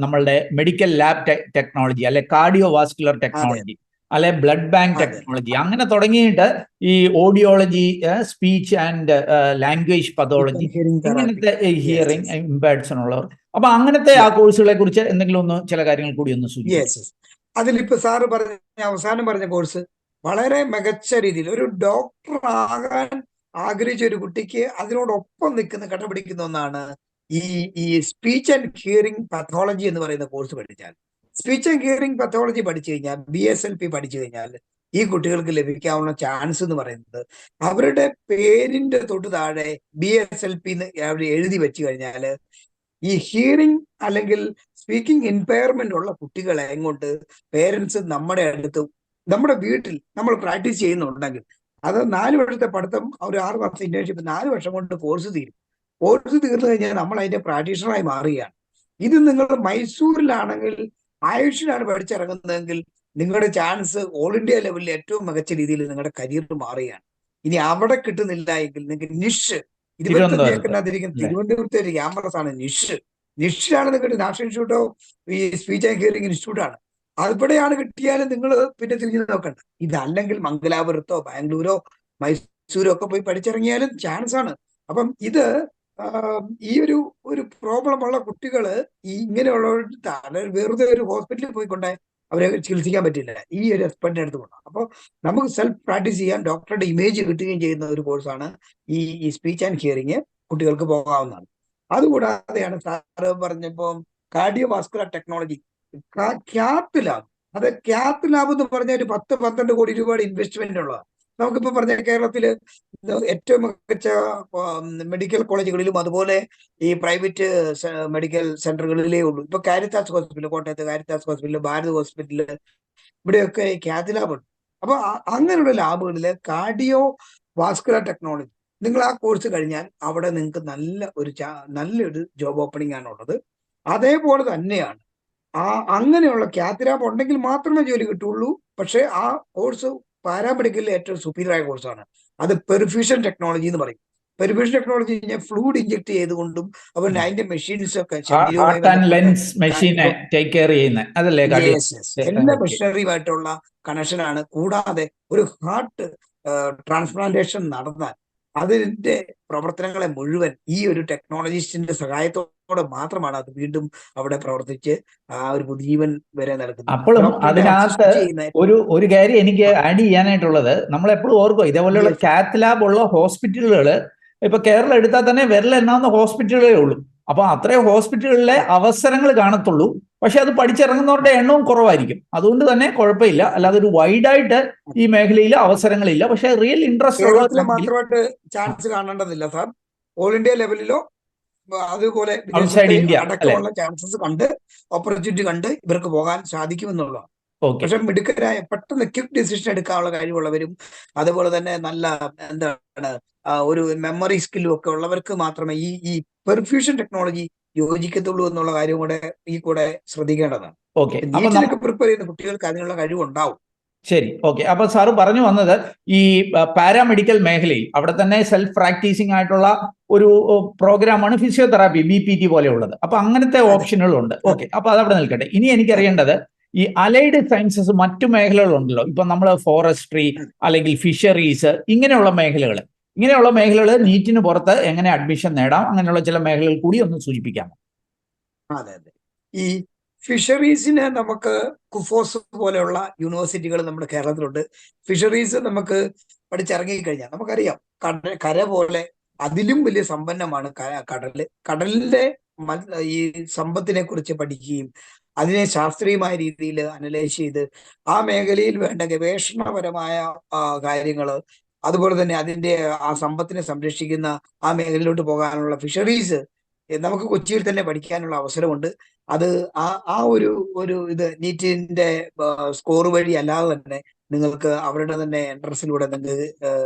നമ്മളുടെ മെഡിക്കൽ ലാബ് ടെക്നോളജി, അല്ലെ കാർഡിയോ വാസ്കുലർ ടെക്നോളജി, അല്ലെ ബ്ലഡ് ബാങ്ക് ടെക്നോളജി, അങ്ങനെ തുടങ്ങിയിട്ട് ഈ audiology, speech and language pathology, ഇങ്ങനത്തെ ഹിയറിംഗ് ഇമ്പയർഡ്സിനുള്ളവർ. അപ്പൊ അങ്ങനത്തെ ആ കോഴ്സുകളെ കുറിച്ച് എന്തെങ്കിലും ചില കാര്യങ്ങൾ കൂടി ഒന്ന് സൂചിപ്പിക്കും. അതിലിപ്പോ സാറ് അവസാനം പറഞ്ഞ കോഴ്സ് വളരെ മികച്ച രീതിയിൽ ഒരു ഡോക്ടർ ആകാൻ ആഗ്രഹിച്ച ഒരു കുട്ടിക്ക് അതിനോടൊപ്പം കടപിടിക്കുന്ന ഒന്നാണ് ഈ സ്പീച്ച് ആൻഡ് ഹിയറിംഗ് പത്തോളജി എന്ന് പറയുന്ന കോഴ്സ് പഠിച്ചാൽ. സ്പീച്ച് ആൻഡ് ഹിയറിംഗ് പത്തോളജി പഠിച്ചു കഴിഞ്ഞാൽ, BSLP പഠിച്ചു കഴിഞ്ഞാൽ ഈ കുട്ടികൾക്ക് ലഭിക്കാവുന്ന ചാൻസ് എന്ന് പറയുന്നത്, അവരുടെ പേരിന്റെ തൊട്ട് താഴെ BSLP എന്ന് എഴുതി വെച്ച് കഴിഞ്ഞാൽ ഈ ഹിയറിംഗ് അല്ലെങ്കിൽ സ്പീക്കിംഗ് ഇമ്പയർമെന്റ് ഉള്ള കുട്ടികളെ കൊണ്ട് പേരൻസ് നമ്മുടെ അടുത്ത്, നമ്മുടെ വീട്ടിൽ നമ്മൾ പ്രാക്ടീസ് ചെയ്യുന്നുണ്ടെങ്കിൽ അത് 4 വർഷത്തെ പഠിത്തം, ഒരു 6 മാസത്തെ ഇന്റേൺഷിപ്പ്, 4 വർഷം കൊണ്ട് കോഴ്സ് തീരും. കോഴ്സ് തീർന്നു കഴിഞ്ഞാൽ നമ്മൾ അതിന്റെ പ്രാക്ടീഷണറായി മാറുകയാണ്. ഇത് നിങ്ങൾ മൈസൂരിലാണെങ്കിൽ, ആയുഷിലാണ് പഠിച്ചിറങ്ങുന്നതെങ്കിൽ നിങ്ങളുടെ ചാൻസ് ഓൾ ഇന്ത്യ ലെവലിൽ ഏറ്റവും മികച്ച രീതിയിൽ നിങ്ങളുടെ കരിയർ മാറുകയാണ്. ഇനി അവിടെ കിട്ടുന്നില്ല എങ്കിൽ നിങ്ങൾക്ക് നിഷ് 25 തിരുവനന്തപുരത്ത് ഏക്കറിനകത്തിരിക്കുന്ന അല്ലേ? തിരുവനന്തപുരത്തെ ഒരു ക്യാമ്പസ് ആണ് നിഷ്. നിഷിലാണ് നിങ്ങളുടെ നാഷണൽ ഇൻസ്റ്റിറ്റ്യൂട്ട് ഓഫ് ഈ സ്പീച്ച് ആൻഡ് ഹിയറിംഗ് ഇൻസ്റ്റിറ്റ്യൂട്ട് ആണ്. അവിടെയാണ് കിട്ടിയാലും നിങ്ങൾ പിന്നെ തിരിഞ്ഞു നോക്കണ്ട. ഇതല്ലെങ്കിൽ മംഗലാപുരത്തോ ബാംഗ്ലൂരോ മൈസൂരോ ഒക്കെ പോയി പഠിച്ചിറങ്ങിയാലും ചാൻസ് ആണ്. അപ്പം ഇത് ഈ ഒരു പ്രോബ്ലം ഉള്ള കുട്ടികള് ഈ ഇങ്ങനെയുള്ളവർ വെറുതെ ഒരു ഹോസ്പിറ്റലിൽ പോയിക്കൊണ്ടേ അവരെ ചികിത്സിക്കാൻ പറ്റില്ല. ഈ ഒരു എക്സ്പെർട്ടിന്റെ അടുത്ത് കൊണ്ടാണ്. അപ്പോൾ നമുക്ക് സെൽഫ് പ്രാക്ടീസ് ചെയ്യാൻ ഡോക്ടറുടെ ഇമേജ് കിട്ടുകയും ചെയ്യുന്ന ഒരു കോഴ്സാണ് ഈ സ്പീച്ച് ആൻഡ് ഹിയറിംഗ്. കുട്ടികൾക്ക് പോകാവുന്നതാണ്. അതുകൂടാതെയാണ് സാറ് പറഞ്ഞപ്പോൾ cardio vascular technology, cath lab. അത് ക്യാത്ത് ലാബ് എന്ന് പറഞ്ഞ ഒരു 10-12 കോടി രൂപയുടെ ഇൻവെസ്റ്റ്മെന്റ് ഉള്ളതാണ്. നമുക്കിപ്പോ പറഞ്ഞ കേരളത്തില് ഏറ്റവും മികച്ച മെഡിക്കൽ കോളേജുകളിലും അതുപോലെ ഈ പ്രൈവറ്റ് മെഡിക്കൽ സെന്ററുകളിലേ ഉള്ളൂ. ഇപ്പൊ കാരിത്താസ് ഹോസ്പിറ്റൽ, കോട്ടയത്ത് കാരിത്താസ് ഹോസ്പിറ്റൽ, ഭാരത് ഹോസ്പിറ്റല്, ഇവിടെയൊക്കെ ക്യാത്ത് ലാബ് ഉണ്ട്. അപ്പൊ അങ്ങനെയുള്ള ലാബുകളില് കാർഡിയോ വാസ്കുലർ ടെക്നോളജി, നിങ്ങൾ ആ കോഴ്സ് കഴിഞ്ഞാൽ അവിടെ നിങ്ങൾക്ക് നല്ലൊരു ജോബ് ഓപ്പണിംഗ് ആണുള്ളത്. അതേപോലെ തന്നെയാണ് അങ്ങനെയുള്ള ക്യാത്ത് ലാബ് ഉണ്ടെങ്കിൽ മാത്രമേ ജോലി കിട്ടുള്ളൂ. പക്ഷെ ആ കോഴ്സ് പാരാമെഡിക്കലിലെ ഏറ്റവും സുപ്പീരിയർ ആയ കോഴ്സാണ്. അത് പെർഫ്യൂഷൻ ടെക്നോളജി എന്ന് പറയും. പെർഫ്യൂഷൻ ടെക്നോളജി കഴിഞ്ഞാൽ ഫ്ലൂയിഡ് ഇഞ്ചെക്ട് ചെയ്തുകൊണ്ടും അതുപോലെ അതിന്റെ മെഷീൻസ് ഒക്കെ ശരീരവുമായി ഹാർട്ട് ആൻഡ് ബന്ധപ്പെട്ട ലെൻസ് മെഷീനെ ടേക്ക് കെയർ ചെയ്യുന്ന അതല്ലേ കാർഡിയോ? എല്ലാ മെഷീനറിയുമായിട്ടുള്ള കണക്ഷനാണ്. കൂടാതെ ഒരു ഹാർട്ട് ട്രാൻസ്പ്ലാന്റേഷൻ നടന്നാൽ അതിന്റെ പ്രവർത്തനങ്ങളെ മുഴുവൻ ഈ ഒരു ടെക്നോളജിസ്റ്റിന്റെ സഹായത്തോടെ മാത്രമാണ് അത് വീണ്ടും അവിടെ പ്രവർത്തിച്ച് ആ ഒരു പുതുജീവൻ വരെ നൽകുന്നത്. അപ്പോഴും അതിനകത്ത് ഒരു കാര്യം എനിക്ക് ആഡ് ചെയ്യാനായിട്ടുള്ളത്, നമ്മൾ എപ്പോഴും ഓർക്കുക, ഇതേപോലെയുള്ള കാത്ത് ലാബ് ഉള്ള ഹോസ്പിറ്റലുകൾ ഇപ്പൊ കേരളം എടുത്താൽ തന്നെ വിരലെണ്ണാവുന്ന ഹോസ്പിറ്റലുകളേ ഉള്ളൂ. അപ്പൊ അത്രയും ഹോസ്പിറ്റലുകളിലെ അവസരങ്ങൾ കാണത്തുള്ളൂ. പക്ഷെ അത് പഠിച്ചിറങ്ങുന്നവരുടെ എണ്ണവും കുറവായിരിക്കും. അതുകൊണ്ട് തന്നെ കുഴപ്പമില്ല. അല്ലാതെ ഒരു വൈഡായിട്ട് ഈ മേഖലയിൽ അവസരങ്ങളില്ല. പക്ഷെ റിയൽ ഇൻട്രസ്റ്റ് കേരളത്തിലെ മാത്രമായിട്ട് ചാൻസ് കാണേണ്ടതില്ല സാർ. ഓൾ ഇന്ത്യ ലെവലിലോ അതുപോലെ ഔട്ട്സൈഡ് ഇന്ത്യ അടക്കമുള്ള ചാൻസസ് കണ്ട്, ഓപ്പർച്യൂണിറ്റി കണ്ട് ഇവർക്ക് പോകാൻ സാധിക്കുമെന്നുള്ളതാണ്. പക്ഷെ മിടുക്കരായ പെട്ടെന്ന് ക്വിക്ക് ഡിസിഷൻ എടുക്കാനുള്ള കഴിവുള്ളവരും അതുപോലെ തന്നെ നല്ല എന്താണ് ഒരു മെമ്മറി സ്കില്ലും ഒക്കെ ഉള്ളവർക്ക് മാത്രമേ ഈ പെർഫ്യൂഷൻ ടെക്നോളജി യോജിക്കത്തുള്ളൂ എന്നുള്ള കാര്യം കൂടെ ശ്രദ്ധിക്കേണ്ടതാണ്. നീറ്റിനൊക്കെ പ്രിപ്പയർ ചെയ്യുന്ന കുട്ടികൾക്ക് അതിനുള്ള കഴിവുണ്ടാവും. ശരി, ഓക്കെ. അപ്പൊ സാറ് പറഞ്ഞു വന്നത് ഈ പാരാമെഡിക്കൽ മേഖലയിൽ അവിടെ തന്നെ സെൽഫ് പ്രാക്ടീസിംഗ് ആയിട്ടുള്ള ഒരു പ്രോഗ്രാമാണ് ഫിസിയോതെറാപ്പി, BPT പോലെയുള്ളത്. അപ്പൊ അങ്ങനത്തെ ഓപ്ഷനുകളുണ്ട്. ഓക്കെ, അപ്പൊ അതവിടെ നിൽക്കട്ടെ. ഇനി എനിക്കറിയേണ്ടത് ഈ അലൈഡ് സയൻസസ് മറ്റു മേഖലകളുണ്ടല്ലോ. ഇപ്പൊ നമ്മൾ ഫോറസ്ട്രി അല്ലെങ്കിൽ ഫിഷറീസ്, ഇങ്ങനെയുള്ള മേഖലകൾ നീറ്റിന് പുറത്ത് എങ്ങനെ അഡ്മിഷൻ നേടാം? അങ്ങനെയുള്ള ചില മേഖലകൾ കൂടി ഒന്ന് സൂചിപ്പിക്കാമോ? അതെ. ഈ ഫിഷറീസിന് നമുക്ക് കുഫോസ് പോലെയുള്ള യൂണിവേഴ്സിറ്റികൾ നമ്മുടെ കേരളത്തിലുണ്ട്. ഫിഷറീസ് നമുക്ക് പഠിച്ചിറങ്ങി കഴിഞ്ഞാൽ നമുക്കറിയാം, കര പോലെ അതിലും വലിയ സമ്പന്നമാണ് കടലിന്റെ ഈ സമ്പത്തിനെ കുറിച്ച് പഠിക്കുകയും അതിനെ ശാസ്ത്രീയമായ രീതിയിൽ അനലൈസ് ചെയ്ത് ആ മേഖലയിൽ വേണ്ട ഗവേഷണപരമായ കാര്യങ്ങള്, അതുപോലെ തന്നെ അതിന്റെ ആ സമ്പത്തിനെ സംരക്ഷിക്കുന്ന ആ മേഖലയിലോട്ട് പോകാനുള്ള ഫിഷറീസ് നമുക്ക് കൊച്ചിയിൽ തന്നെ പഠിക്കാനുള്ള അവസരമുണ്ട്. അത് ആ ഒരു ഇത് നീറ്റിന്റെ സ്കോർ വഴി അല്ലാതെ തന്നെ നിങ്ങൾക്ക് അവരുടെ തന്നെ എൻട്രൻസിലൂടെ നിങ്ങൾക്ക്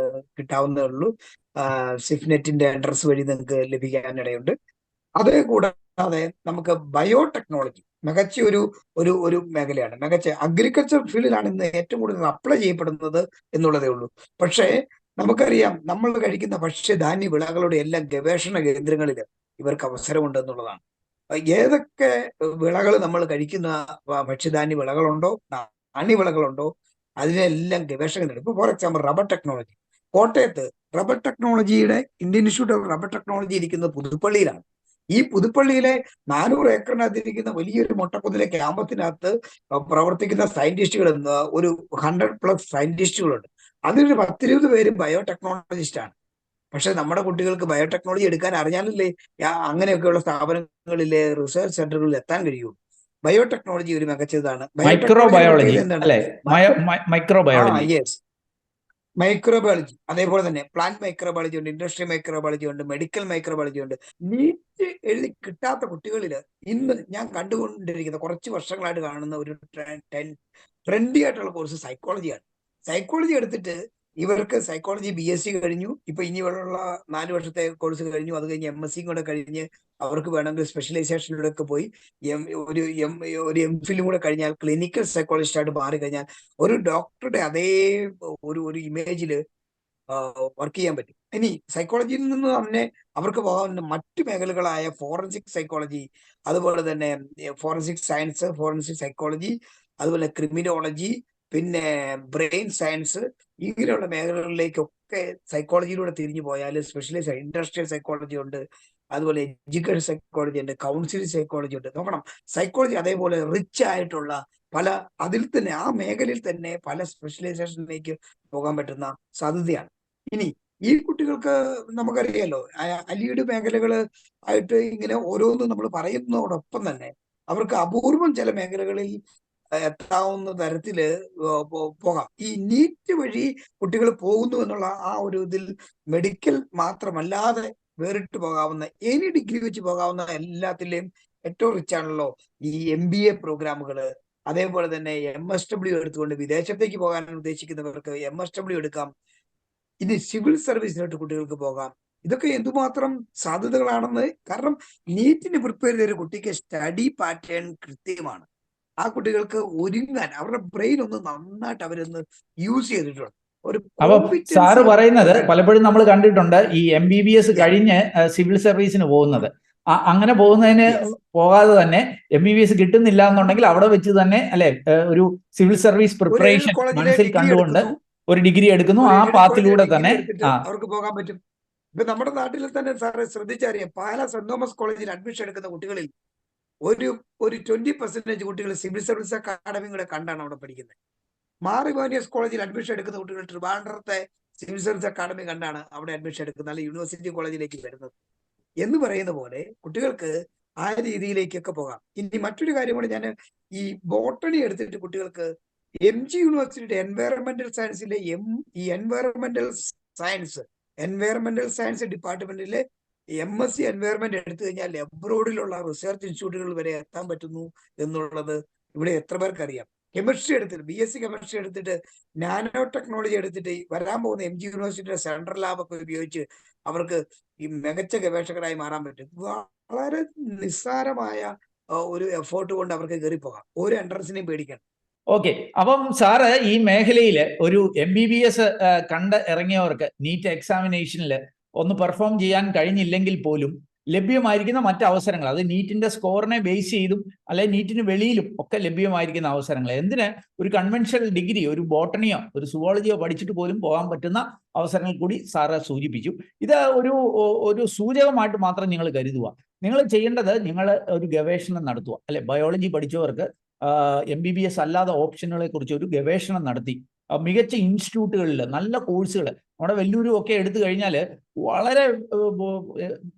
കിട്ടാവുന്നേ ഉള്ളൂ. സിഫ്നെറ്റിന്റെ എൻട്രൻസ് വഴി നിങ്ങൾക്ക് ലഭിക്കാനിടയുണ്ട്. അതേ കൂടാതെ നമുക്ക് ബയോടെക്നോളജി മികച്ച ഒരു മേഖലയാണ്. മികച്ച അഗ്രികൾച്ചർ ഫീൽഡിലാണ് ഇന്ന് ഏറ്റവും കൂടുതൽ അപ്ലൈ ചെയ്യപ്പെടുന്നത് എന്നുള്ളതേ ഉള്ളൂ. പക്ഷേ നമുക്കറിയാം, നമ്മൾ കഴിക്കുന്ന ഭക്ഷ്യധാന്യ വിളകളുടെ എല്ലാം ഗവേഷണ കേന്ദ്രങ്ങളിൽ ഇവർക്ക് അവസരമുണ്ട് എന്നുള്ളതാണ്. ഏതൊക്കെ വിളകൾ നമ്മൾ കഴിക്കുന്ന ഭക്ഷ്യധാന്യ വിളകളുണ്ടോ, നാണ്യവിളകളുണ്ടോ, അതിനെല്ലാം ഗവേഷകരുണ്ട്. ഇപ്പൊ ഫോർ എക്സാമ്പിൾ റബ്ബർ ടെക്നോളജി, കോട്ടയത്ത് റബ്ബർ ടെക്നോളജിയുടെ Indian institute of rubber technology ഇരിക്കുന്നത് പുതുപ്പള്ളിയിലാണ്. ഈ പുതുപ്പള്ളിയിലെ 400 ഏക്കറിനകത്തിരിക്കുന്ന വലിയൊരു മൊട്ടക്കുന്നിലെ ക്യാമ്പസിനകത്ത് പ്രവർത്തിക്കുന്ന സയന്റിസ്റ്റുകൾ ഒരു 100+ സയന്റിസ്റ്റുകളുണ്ട്. അതിലൊരു 10-20 പേരും ബയോടെക്നോളജിസ്റ്റ് ആണ്. പക്ഷെ നമ്മുടെ കുട്ടികൾക്ക് ബയോടെക്നോളജി എടുക്കാൻ അറിഞ്ഞാലല്ലേ അങ്ങനെയൊക്കെയുള്ള സ്ഥാപനങ്ങളിലെ റിസർച്ച് സെന്ററുകളിൽ എത്താൻ കഴിയുള്ളൂ. ബയോടെക്നോളജി ഒരു മികച്ചതാണ്. മൈക്രോബയോളജി എന്താണ്? മൈക്രോബയോളജി, അതേപോലെ തന്നെ പ്ലാന്റ് മൈക്രോബയോളജി ഉണ്ട്, ഇൻഡസ്ട്രി മൈക്രോബയോളജി ഉണ്ട്, മെഡിക്കൽ മൈക്രോബയോളജി ഉണ്ട്. നീറ്റ് എഴുതി കിട്ടാത്ത കുട്ടികളിൽ ഇന്ന് ഞാൻ കണ്ടുകൊണ്ടിരിക്കുന്ന കുറച്ച് വർഷങ്ങളായിട്ട് കാണുന്ന ഒരു ട്രെൻഡി ആയിട്ടുള്ള കോഴ്സ് സൈക്കോളജിയാണ്. സൈക്കോളജി എടുത്തിട്ട് ഇവർക്ക് സൈക്കോളജി BSc കഴിഞ്ഞു. ഇപ്പൊ ഇനിയുള്ള 4 വർഷത്തെ കോഴ്സ് കഴിഞ്ഞു. അത് കഴിഞ്ഞ് MSc കൂടെ കഴിഞ്ഞ് അവർക്ക് വേണമെങ്കിൽ സ്പെഷ്യലൈസേഷനിലൂടെ ഒക്കെ പോയി ഒരു MPhil കൂടെ കഴിഞ്ഞാൽ ക്ലിനിക്കൽ സൈക്കോളജിസ്റ്റ് ആയിട്ട് മാറി കഴിഞ്ഞാൽ ഒരു ഡോക്ടറുടെ അതേ ഒരു ഇമേജില് വർക്ക് ചെയ്യാൻ പറ്റും. ഇനി സൈക്കോളജിയിൽ നിന്ന് തന്നെ അവർക്ക് പോകാവുന്ന മറ്റു മേഖലകളായ ഫോറൻസിക് സൈക്കോളജി, അതുപോലെ തന്നെ ഫോറൻസിക് സയൻസ്, ഫോറൻസിക് സൈക്കോളജി, അതുപോലെ ക്രിമിനോളജി, പിന്നെ ബ്രെയിൻ സയൻസ്, ഇങ്ങനെയുള്ള മേഖലകളിലേക്കൊക്കെ സൈക്കോളജിയിലൂടെ തിരിഞ്ഞു പോയാൽ സ്പെഷ്യലൈസ് ഇൻഡസ്ട്രിയൽ സൈക്കോളജി ഉണ്ട്, അതുപോലെ എഡ്യൂക്കേഷൻ സൈക്കോളജി ഉണ്ട്, കൗൺസിലിംഗ് സൈക്കോളജി ഉണ്ട്. നോക്കണം, സൈക്കോളജി അതേപോലെ റിച്ച് ആയിട്ടുള്ള പല അതിൽ തന്നെ ആ മേഖലയിൽ തന്നെ പല സ്പെഷ്യലൈസേഷനിലേക്ക് പോകാൻ പറ്റുന്ന സാധ്യതയാണ്. ഇനി ഈ കുട്ടികൾക്ക് നമുക്കറിയാലോ, അലിയുടെ മേഖലകള് ആയിട്ട് ഇങ്ങനെ ഓരോന്നും നമ്മൾ പറയുന്നതോടൊപ്പം തന്നെ അവർക്ക് അപൂർവം ചില മേഖലകളിൽ എത്താവുന്ന തരത്തില് പോകാം. ഈ നീറ്റ് വഴി കുട്ടികൾ പോകുന്നു എന്നുള്ള ആ ഒരു ഇതിൽ മെഡിക്കൽ മാത്രമല്ലാതെ വേറിട്ട് പോകാവുന്ന എനി ഡിഗ്രി വെച്ച് പോകാവുന്ന എല്ലാത്തിലെയും ഏറ്റവും റിച്ച് ആണല്ലോ ഈ MBA പ്രോഗ്രാമുകള്. അതേപോലെ തന്നെ MSW എടുത്തുകൊണ്ട് വിദേശത്തേക്ക് പോകാൻ ഉദ്ദേശിക്കുന്നവർക്ക് MSW എടുക്കാം. ഇനി സിവിൽ സർവീസിലോട്ട് കുട്ടികൾക്ക് പോകാം. ഇതൊക്കെ എന്തുമാത്രം സാധ്യതകളാണെന്ന്. കാരണം നീറ്റിന് പ്രിപ്പയർ ചെയ്ത ഒരു കുട്ടിക്ക് സ്റ്റഡി പാറ്റേൺ കൃത്യമാണ്. ആ കുട്ടികൾക്ക് ഒരുങ്ങാൻ അവരുടെ ബ്രെയിൻ ഒന്ന് നന്നായിട്ട് അവരൊന്ന് യൂസ് ചെയ്തിട്ടുണ്ട്. ഒരു അപ്പം സാറ് പറയുന്നത് പലപ്പോഴും നമ്മൾ കണ്ടിട്ടുണ്ട് ഈ MBBS കഴിഞ്ഞ് സിവിൽ സർവീസിന് പോകുന്നത്. അങ്ങനെ പോകുന്നതിന് പോകാതെ തന്നെ MBBS കിട്ടുന്നില്ല എന്നുണ്ടെങ്കിൽ അവിടെ വെച്ച് തന്നെ അല്ലെ ഒരു സിവിൽ സർവീസ് പ്രിപ്പറേഷൻ മനസ്സിൽ കണ്ടുകൊണ്ട് ഒരു ഡിഗ്രി എടുക്കുന്നു. ആ പാത്തിലൂടെ തന്നെ അവർക്ക് പോകാൻ പറ്റും. ഇപ്പൊ നമ്മുടെ നാട്ടിൽ തന്നെ സാറ് ശ്രദ്ധിച്ചറിയാം, പാലാ സെന്റ് തോമസ് കോളേജിൽ അഡ്മിഷൻ എടുക്കുന്ന കുട്ടികളിൽ ഒരു 20% കുട്ടികൾ സിവിൽ സർവീസ് അക്കാഡമി കൂടെ കണ്ടാണ് അവിടെ പഠിക്കുന്നത്. മാറിവാനിയസ് കോളേജിൽ അഡ്മിഷൻ എടുക്കുന്ന കുട്ടികൾ ട്രിവാൻഡ്രത്തെ സിവിൽ സർവീസ് അക്കാഡമി കണ്ടാണ് അവിടെ അഡ്മിഷൻ എടുക്കുന്നത്, അല്ലെങ്കിൽ യൂണിവേഴ്സിറ്റി കോളേജിലേക്ക് വരുന്നത്. എന്ന് പറയുന്ന പോലെ കുട്ടികൾക്ക് ആ രീതിയിലേക്കൊക്കെ പോകാം. ഇനി മറ്റൊരു കാര്യം കൂടി, ഞാൻ ഈ ബോട്ടണി എടുത്തിട്ട് കുട്ടികൾക്ക് MG യൂണിവേഴ്സിറ്റിയുടെ എൻവയറമെന്റൽ സയൻസിലെ ഈ എൻവയറമെന്റൽ സയൻസ് ഡിപ്പാർട്ട്മെന്റിലെ MSc എൻവയറമെന്റ് എടുത്തു കഴിഞ്ഞാൽ എബ്രോഡിലുള്ള റിസർച്ച് ഇൻസ്റ്റിറ്റ്യൂട്ടുകൾ വരെ എത്താൻ പറ്റുന്നു എന്നുള്ളത് ഇവിടെ എത്ര പേർക്ക് അറിയാം. കെമിസ്ട്രി എടുത്തിട്ട് BSc കെമിസ്ട്രി എടുത്തിട്ട് നാനോ ടെക്നോളജി എടുത്തിട്ട് വരാൻ പോകുന്ന MG യൂണിവേഴ്സിറ്റിയുടെ സെൻട്രൽ ലാബൊക്കെ ഉപയോഗിച്ച് അവർക്ക് ഈ മികച്ച ഗവേഷകരായി മാറാൻ പറ്റും. വളരെ നിസ്സാരമായ ഒരു എഫേർട്ട് കൊണ്ട് അവർക്ക് കയറിപ്പോകാം. ഒരു എൻട്രൻസിനെയും പേടിക്കണം. ഓക്കെ, അപ്പം സാറ് ഈ മേഖലയിൽ ഒരു MBBS കണ്ട് ഇറങ്ങിയവർക്ക് നീറ്റ് എക്സാമിനേഷനിൽ ഒന്ന് പെർഫോം ചെയ്യാൻ കഴിഞ്ഞില്ലെങ്കിൽ പോലും ലഭ്യമായിരിക്കുന്ന മറ്റ് അവസരങ്ങൾ, അത് നീറ്റിന്റെ സ്കോറിനെ ബേസ് ചെയ്തും അല്ലെങ്കിൽ നീറ്റിന് വെളിയിലും ഒക്കെ ലഭ്യമായിരിക്കുന്ന അവസരങ്ങൾ, എന്തിന് ഒരു കൺവെൻഷണൽ ഡിഗ്രി, ഒരു ബോട്ടണിയോ ഒരു സുവോളജിയോ പഠിച്ചിട്ട് പോലും പോകാൻ പറ്റുന്ന അവസരങ്ങൾ കൂടി സാറ് സൂചിപ്പിച്ചു. ഇത് ഒരു സൂചകമായിട്ട് മാത്രം നിങ്ങൾ കരുതുക. നിങ്ങൾ ചെയ്യേണ്ടത്, നിങ്ങൾ ഒരു ഗവേഷണം നടത്തുക, അല്ലെ, ബയോളജി പഠിച്ചവർക്ക് MBBS അല്ലാതെ ഓപ്ഷനുകളെ കുറിച്ച് ഒരു ഗവേഷണം നടത്തി മികച്ച ഇൻസ്റ്റിറ്റ്യൂട്ടുകളിൽ നല്ല കോഴ്സുകൾ, നമ്മുടെ വെല്ലൂരും ഒക്കെ എടുത്തു കഴിഞ്ഞാൽ വളരെ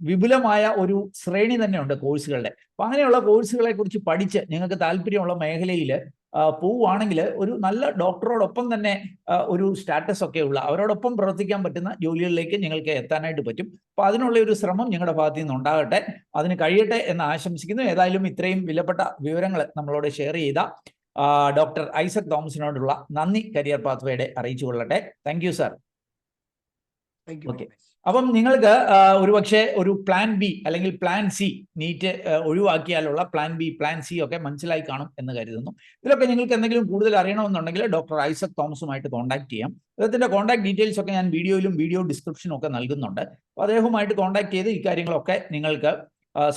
വിപുലമായ ഒരു ശ്രേണി തന്നെയുണ്ട് കോഴ്സുകളുടെ. അപ്പം അങ്ങനെയുള്ള കോഴ്സുകളെ കുറിച്ച് പഠിച്ച് നിങ്ങൾക്ക് താല്പര്യമുള്ള മേഖലയിൽ പോവുകയാണെങ്കിൽ ഒരു നല്ല ഡോക്ടറോടൊപ്പം തന്നെ ഒരു സ്റ്റാറ്റസ് ഒക്കെ ഉള്ള, അവരോടൊപ്പം പ്രവർത്തിക്കാൻ പറ്റുന്ന ജോലികളിലേക്ക് നിങ്ങൾക്ക് എത്താനായിട്ട് പറ്റും. അപ്പോൾ അതിനുള്ള ഒരു ശ്രമം നിങ്ങളുടെ ഭാഗത്തു നിന്ന് ഉണ്ടാകട്ടെ, അതിന് കഴിയട്ടെ എന്ന് ആശംസിക്കുന്നു. ഏതായാലും ഇത്രയും വിലപ്പെട്ട വിവരങ്ങൾ നമ്മളോട് ഷെയർ ചെയ്ത ഡോക്ടർ ഐസക് തോമസിനോടുള്ള നന്ദി കരിയർ പാത്വേയുടെ അറിയിച്ചു കൊള്ളട്ടെ. Thank you sir. ഓക്കെ, അപ്പം നിങ്ങൾക്ക് ഒരുപക്ഷെ ഒരു പ്ലാൻ ബി അല്ലെങ്കിൽ പ്ലാൻ സി, നീറ്റ് ഒഴിവാക്കിയാലുള്ള പ്ലാൻ ബി, പ്ലാൻ സി ഒക്കെ മനസ്സിലായി കാണും എന്ന് കരുതുന്നു. ഇതിലൊക്കെ നിങ്ങൾക്ക് എന്തെങ്കിലും കൂടുതൽ അറിയണമെന്നുണ്ടെങ്കിൽ ഡോക്ടർ ഐസക് തോമസുമായിട്ട് കോൺടാക്ട് ചെയ്യാം. അദ്ദേഹത്തിന്റെ കോൺടാക്ട് ഡീറ്റെയിൽസ് ഒക്കെ ഞാൻ വീഡിയോയിലും വീഡിയോ ഡിസ്ക്രിപ്ഷനും ഒക്കെ നൽകുന്നുണ്ട്. അപ്പോൾ അദ്ദേഹവുമായിട്ട് കോൺടാക്ട് ചെയ്ത് ഇക്കാര്യങ്ങളൊക്കെ നിങ്ങൾക്ക്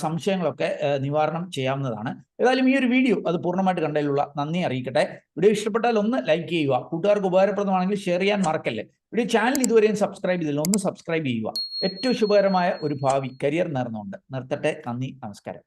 സംശയങ്ങളൊക്കെ നിവാരണം ചെയ്യാവുന്നതാണ്. ഏതായാലും ഈ ഒരു വീഡിയോ അത് പൂർണ്ണമായിട്ട് കണ്ടതിലുള്ള നന്ദി അറിയിക്കട്ടെ. വീഡിയോ ഇഷ്ടപ്പെട്ടാൽ ഒന്ന് ലൈക്ക് ചെയ്യുക, കൂട്ടുകാർക്ക് ഉപകാരപ്രദമാണെങ്കിൽ ഷെയർ ചെയ്യാൻ മറക്കല്ലേ. വീഡിയോ ചാനൽ ഇതുവരെയും സബ്സ്ക്രൈബ് ചെയ്തില്ല, ഒന്ന് സബ്സ്ക്രൈബ് ചെയ്യുക. ഏറ്റവും ശുഭകരമായ ഒരു ഭാവി കരിയർ നേർന്നുകൊണ്ട് നിർത്തട്ടെ. നന്ദി, നമസ്കാരം.